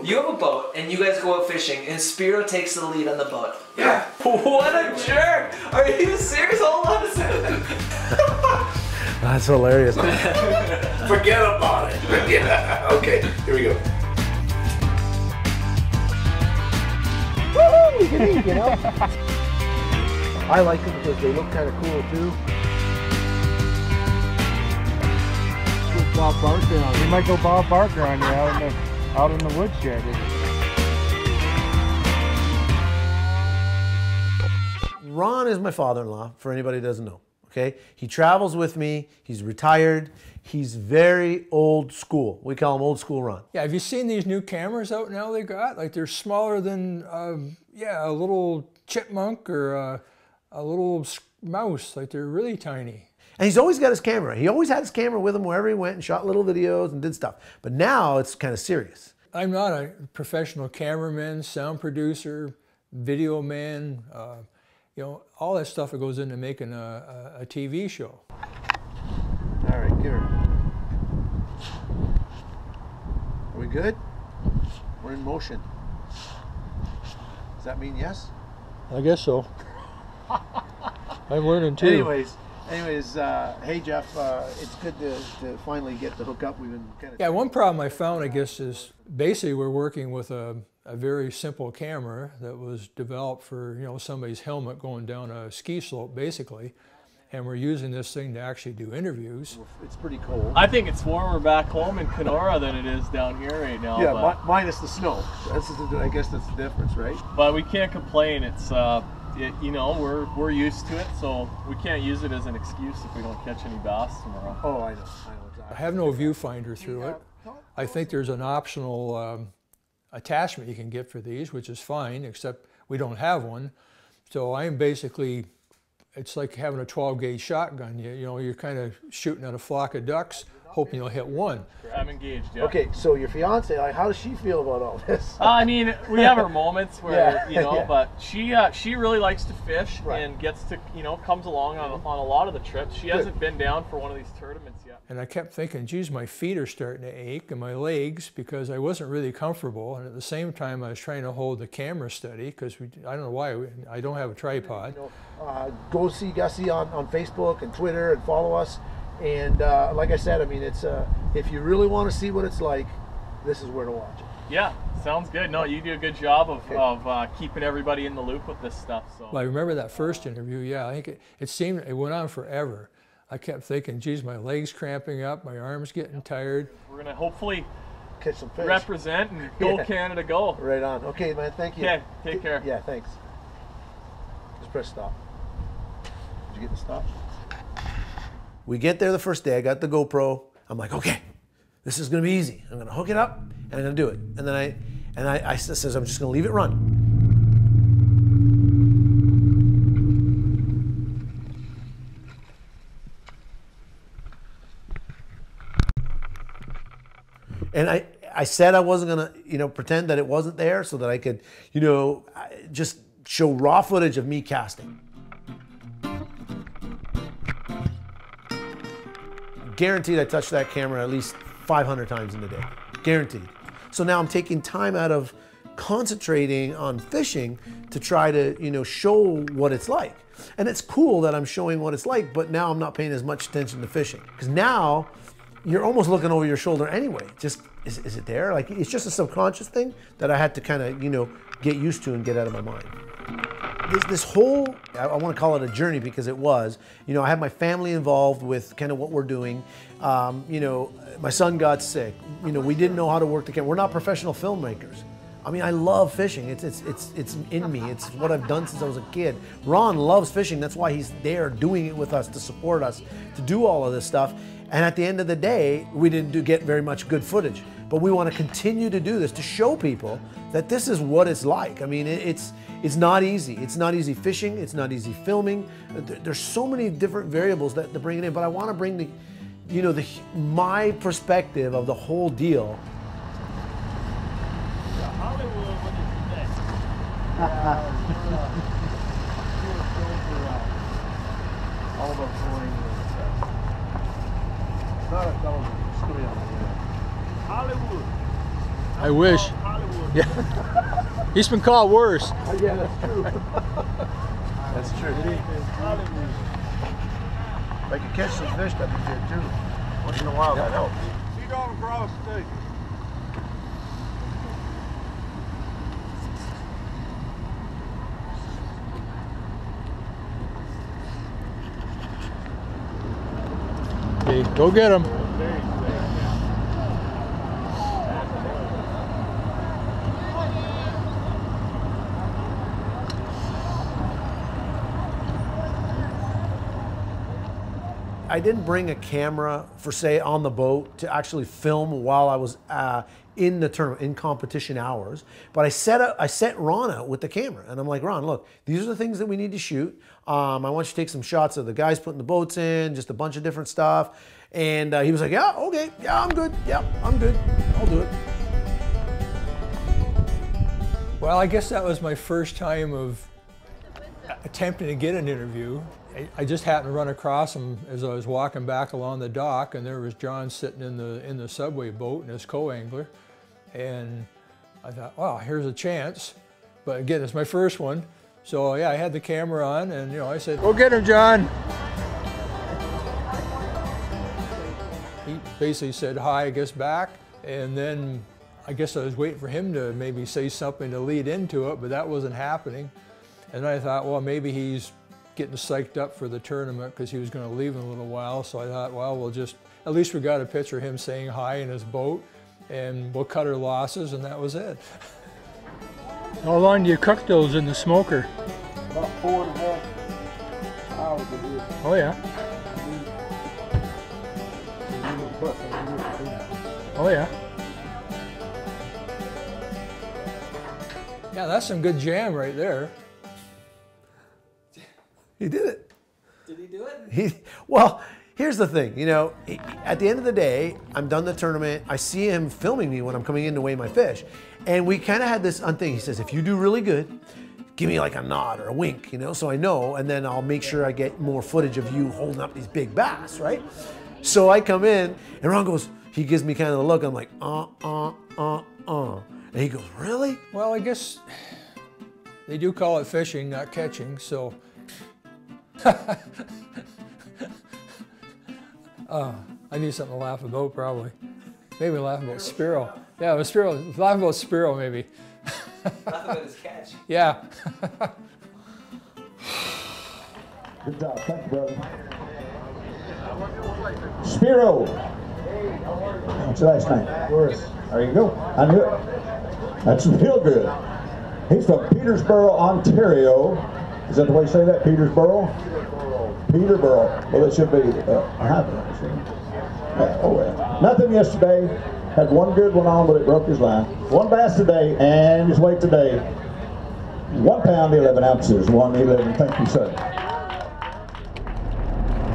You have a boat, and you guys go out fishing, and Spiro takes the lead on the boat. Yeah. What a jerk! Are you serious? Hold on a second. That's hilarious. Forget about it. Yeah. Okay, here we go. Woo! You can eat, you know? I like them because they look kind of cool too. Bob Barker on. You might go Bob Barker on you out in the woodshed. Ron is my father-in-law, for anybody who doesn't know. Okay, he travels with me. He's retired. He's very old school. We call him old school Ron. Yeah, have you seen these new cameras out now they got? Like they're smaller than, yeah, a little chipmunk or a little mouse. Like they're really tiny. And he's always got his camera. He always had his camera with him wherever he went and shot little videos and did stuff. But now it's kind of serious. I'm not a professional cameraman, sound producer, video man, you know, all that stuff that goes into making a TV show. All right, give her. Are we good? We're in motion. Does that mean yes? I guess so. I'm learning too. Anyways, hey Jeff, it's good to finally get the hook up. We've been kind of... Yeah, one problem I found, I guess, is basically we're working with a very simple camera that was developed for, you know, somebody's helmet going down a ski slope, basically. And we're using this thing to actually do interviews. It's pretty cold. I think it's warmer back home in Kenora than it is down here right now. Yeah, but, minus the snow. I guess that's the difference, right? but we can't complain. It's you know, we're used to it, so we can't use it as an excuse if we don't catch any bass tomorrow. Oh, I know exactly. I have no viewfinder through it. I think there's an optional attachment you can get for these, which is fine, except we don't have one. So I'm basically, it's like having a 12-gauge shotgun. You know, you're kind of shooting at a flock of ducks, hoping you'll hit one. I'm engaged, yeah. Okay, so your fiance, like, how does she feel about all this? I mean, we have our moments where, Yeah, you know, yeah. but she really likes to fish and gets to, you know, comes along on a lot of the trips. She hasn't been down for one of these tournaments yet. And I kept thinking, geez, my feet are starting to ache and my legs, because I wasn't really comfortable. And at the same time, I was trying to hold the camera steady because I don't know why, I don't have a tripod. You know, go see Gussie on Facebook and Twitter and follow us. And like I said, I mean, it's if you really want to see what it's like, this is where to watch it. Yeah, sounds good. No, you do a good job of keeping everybody in the loop with this stuff. So. Well, I remember that first interview. Yeah, I think it seemed it went on forever. I kept thinking, geez, my legs cramping up, my arms getting tired. We're gonna hopefully Catch some fish. represent and go Canada, go. Right on. Okay, man. Thank you. Okay, take care. Yeah, thanks. Just press stop. Did you get the stop? We get there the first day. I got the GoPro. I'm like, okay, this is gonna be easy. I'm gonna hook it up and I'm gonna do it. And then I says I'm just gonna leave it run. And I said I wasn't gonna, you know, pretend that it wasn't there so that I could, you know, just show raw footage of me casting. Guaranteed I touched that camera at least 500 times in a day. Guaranteed. So now I'm taking time out of concentrating on fishing to try to, you know, show what it's like. And it's cool that I'm showing what it's like, but now I'm not paying as much attention to fishing. Because now you're almost looking over your shoulder anyway. Just, is it there? Like, it's just a subconscious thing that I had to kind of, you know, get used to and get out of my mind. This whole, I want to call it a journey because it was, you know, I had my family involved with kind of what we're doing. You know, my son got sick. You know, we didn't know how to work the camera. We're not professional filmmakers. I mean, I love fishing. It's in me. It's what I've done since I was a kid. Ron loves fishing. That's why he's there doing it with us, to support us, to do all of this stuff. And at the end of the day, we didn't get very much good footage. But we want to continue to do this to show people that this is what it's like. I mean, it's not easy. It's not easy fishing. It's not easy filming. There's so many different variables that to bring it in. But I want to bring the, you know, my perspective of the whole deal. Hollywood, what did you say? All about going. It's not a television studio. Hollywood. I wish. Hollywood. Yeah. He's been called worse. Yeah, that's true. That's true. If I could catch some fish, that'd be good too. Once in a while, that helps. You going across the state? Okay, go get him. I didn't bring a camera for say on the boat to actually film while I was in the tournament, in competition hours. But I sent Ron out with the camera, and I'm like, Ron, look, these are the things that we need to shoot. I want you to take some shots of the guys putting the boats in, just a bunch of different stuff. And he was like, yeah, okay, yeah, I'm good, yeah, I'm good, I'll do it. Well, I guess that was my first time of attempting to get an interview. I just happened to run across him as I was walking back along the dock, and there was John sitting in the subway boat and his co-angler. And I thought, wow, here's a chance. But again, it's my first one. So yeah, I had the camera on, and you know, I said, go get him, John. He basically said hi, I guess, back. And then I guess I was waiting for him to maybe say something to lead into it, but that wasn't happening. And then I thought, well, maybe he's getting psyched up for the tournament because he was going to leave in a little while. So I thought, well, we'll just, at least we got a picture of him saying hi in his boat, and we'll cut our losses, and that was it. How long do you cook those in the smoker? About 4.5 hours a day. Oh yeah. Oh yeah. Yeah, that's some good jam right there. He did it. Did he do it? Well, here's the thing, you know, at the end of the day, I'm done the tournament. I see him filming me when I'm coming in to weigh my fish. And we kind of had this thing. He says, if you do really good, give me like a nod or a wink, you know, so I know, and then I'll make sure I get more footage of you holding up these big bass, right? So I come in, and Ron goes, he gives me kind of the look. I'm like, And he goes, really? Well, I guess they do call it fishing, not catching, so. I need something to laugh about, probably. Maybe laugh about Spiro. Yeah, it was Spiro. Laugh about Spiro, maybe. Laugh about his catch. Yeah. Good job. Thank you, brother. Spiro. What's your last name? Agouros. There you go. I knew it. That's real good. He's from Peterborough, Ontario. Is that the way you say that? Peterborough? Peterborough. Well, it should be oh, yeah. Nothing yesterday. Had one good one on, but it broke his line. One bass today, and his weight today, 1 pound, 11 ounces. 111. Thank you, sir.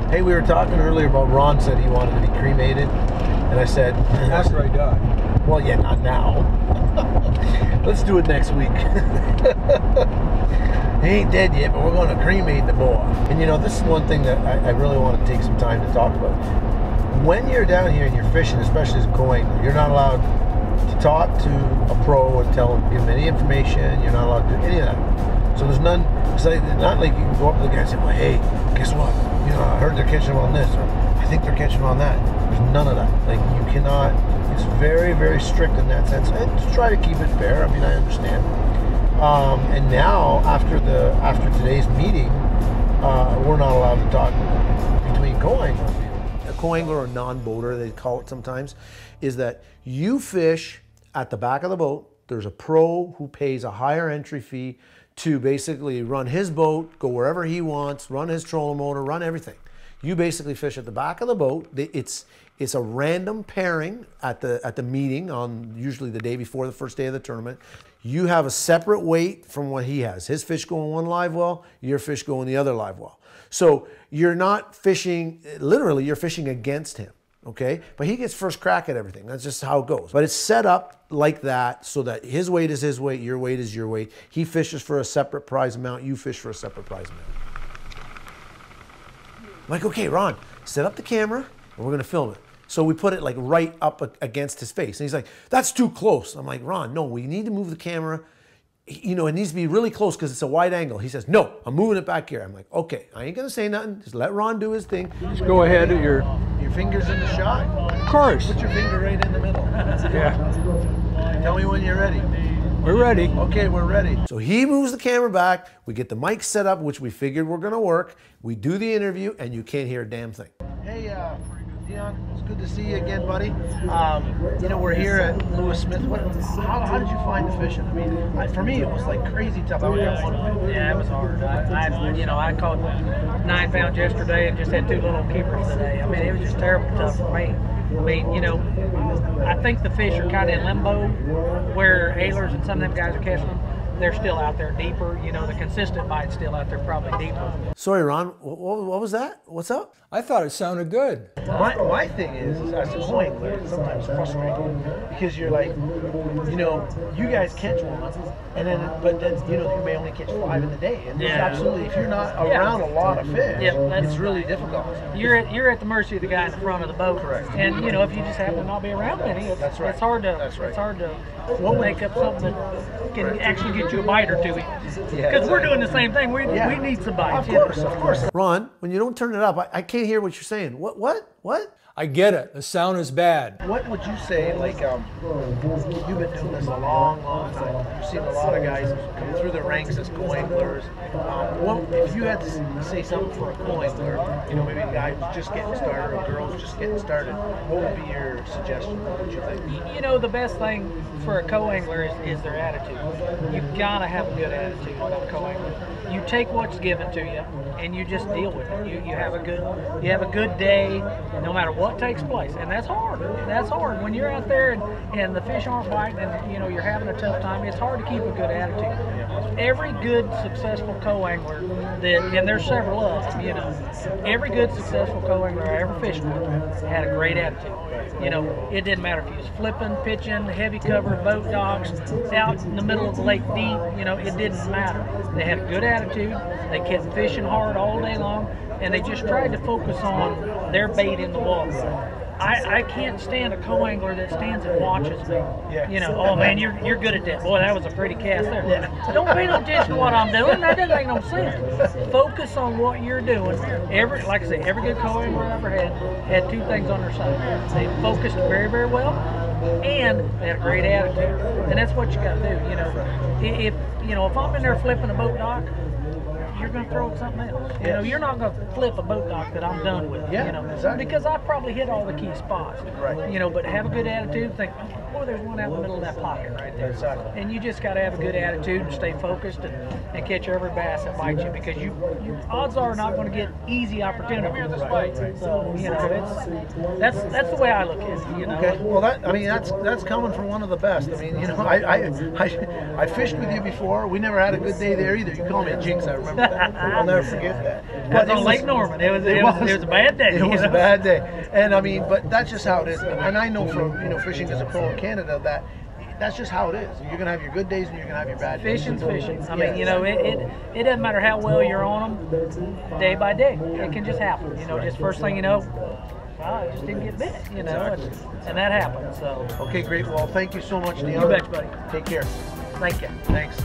Hey, we were talking earlier about Ron said he wanted to be cremated, and I said, After I die. well, yeah, not now. Let's do it next week. He ain't dead yet, but we're going to cremate the boy. And you know, this is one thing that I really want to take some time to talk about. When you're down here and you're fishing, especially as a co-angler, you're not allowed to talk to a pro and give him any information. You're not allowed to do any of that. So there's none. It's like, not like you can go up to the guy and say, well, hey, guess what? You know, I heard they're catching them on this, or I think they're catching them on that. There's none of that. Like, you cannot. It's very, very strict in that sense. And to try to keep it fair. I mean, I understand. And now, after today's meeting, we're not allowed to talk between co-anglers. A co-angler or non-boater, they call it sometimes, is that you fish at the back of the boat. There's a pro who pays a higher entry fee to basically run his boat, go wherever he wants, run his trolling motor, run everything. You basically fish at the back of the boat. It's a random pairing at the meeting on usually the day before the first day of the tournament. You have a separate weight from what he has. His fish go in one live well, your fish go in the other live well. So you're not fishing, literally you're fishing against him, okay? But he gets first crack at everything. That's just how it goes. But it's set up like that so that his weight is his weight, your weight is your weight. He fishes for a separate prize amount, you fish for a separate prize amount. I'm like, okay, Ron, set up the camera and we're gonna film it. So we put it like right up against his face. And he's like, that's too close. I'm like, Ron, no, we need to move the camera. You know, it needs to be really close because it's a wide angle. He says, no, I'm moving it back here. I'm like, okay, I ain't gonna say nothing. Just let Ron do his thing. Just go ahead. Your fingers in the shot. Of course. Put your finger right in the middle. Yeah. Tell me when you're ready. We're ready. Okay, we're ready. So he moves the camera back. We get the mic set up, which we figured were gonna work. We do the interview, and you can't hear a damn thing. Hey, Dion, it's good to see you again, buddy. You know, we're here at Lewis Smith. How did you find the fishing? I mean, for me, it was like crazy tough. I only got one fish. Yeah, it was hard. I caught 9 pounds yesterday and just had 2 little keepers today. I mean, it was just terrible tough for me. I mean, you know, I think the fish are kind of in limbo where Ailers and some of them guys are catching them. They're still out there deeper. You know, the consistent bite's still out there probably deeper. Sorry, Ron, what was that? What's up? I thought it sounded good. My thing is as a point where it's sometimes frustrating because you're like, you know, you guys catch one, and then, but then, you know, you may only catch 5 in the day. And it's absolutely, if you're not around a lot of fish, it's really difficult. You're at the mercy of the guy in the front of the boat. Correct. And, you know, if you just happen to not be around many, it's hard to, it's hard to make up something that can actually get you a bite or two. Because we're doing the same thing. We need some bites. Of course. Ron, when you don't turn it up, I can't hear what you're saying. What? I get it. The sound is bad. What would you say, like, you've been doing this a long, long time. You've seen a lot of guys come through the ranks as co-anglers. If you had to say something for a co-angler, you know, maybe a guy who's just getting started or a girl who's just getting started, what would be your suggestion? What would you think? You know, the best thing for a co-angler is their attitude. You've got to have a good attitude for a co-angler. You take what's given to you and you just deal with it. You have a good day no matter what takes place, and that's hard. That's hard when you're out there and the fish aren't biting and, you know, you're having a tough time. It's hard to keep a good attitude. Every good successful co-angler and there's several of them, you know, every good successful co-angler I ever fished with had a great attitude. You know, it didn't matter if he was flipping, pitching, heavy cover, boat docks, out in the middle of the lake deep, you know, it didn't matter. They had a good attitude, they kept fishing hard all day long, and they just tried to focus on their bait in the water. I can't stand a co-angler that stands and watches me. You know, oh man, you're good at that. Boy, that was a pretty cast there. Don't pay no attention to what I'm doing. That doesn't make no sense. Focus on what you're doing. Like I say, every good co-angler I ever had 2 things on their side. They focused very, very well, and they had a great attitude. And that's what you got to do. You know, if I'm in there flipping a boat dock, you're going to throw at something else. You know, you're not going to flip a boat dock that I'm done with. You know, exactly. Because I probably hit all the key spots. Right. You know, but have a good attitude. Think, oh, there's one out in the middle of that pocket right there. Exactly. And you just got to have a good attitude and stay focused and catch every bass that bites you, because your odds are not going to get easy opportunities. Right. So, you know, that's the way I look at it. You know. Okay. Well, that's coming from one of the best. I mean, you know, I fished with you before. We never had a good day there either. You called me a jinx. I remember that. I'll never forget that. But on Lake Norman, it was a bad day. It was a bad day. And I mean, but that's just how it is. And I know from, you know, fishing as a pro in Canada that that's just how it is. You're gonna have your good days and you're gonna have your bad days. Fishing's fishing. I mean, you know, it doesn't matter how well you're on them day by day. It can just happen. You know, just first thing you know, I just didn't get bit. You know, and that happens. So. Okay, great. Well, thank you so much, Dion. You betcha, buddy. Take care. Thank you. Thanks.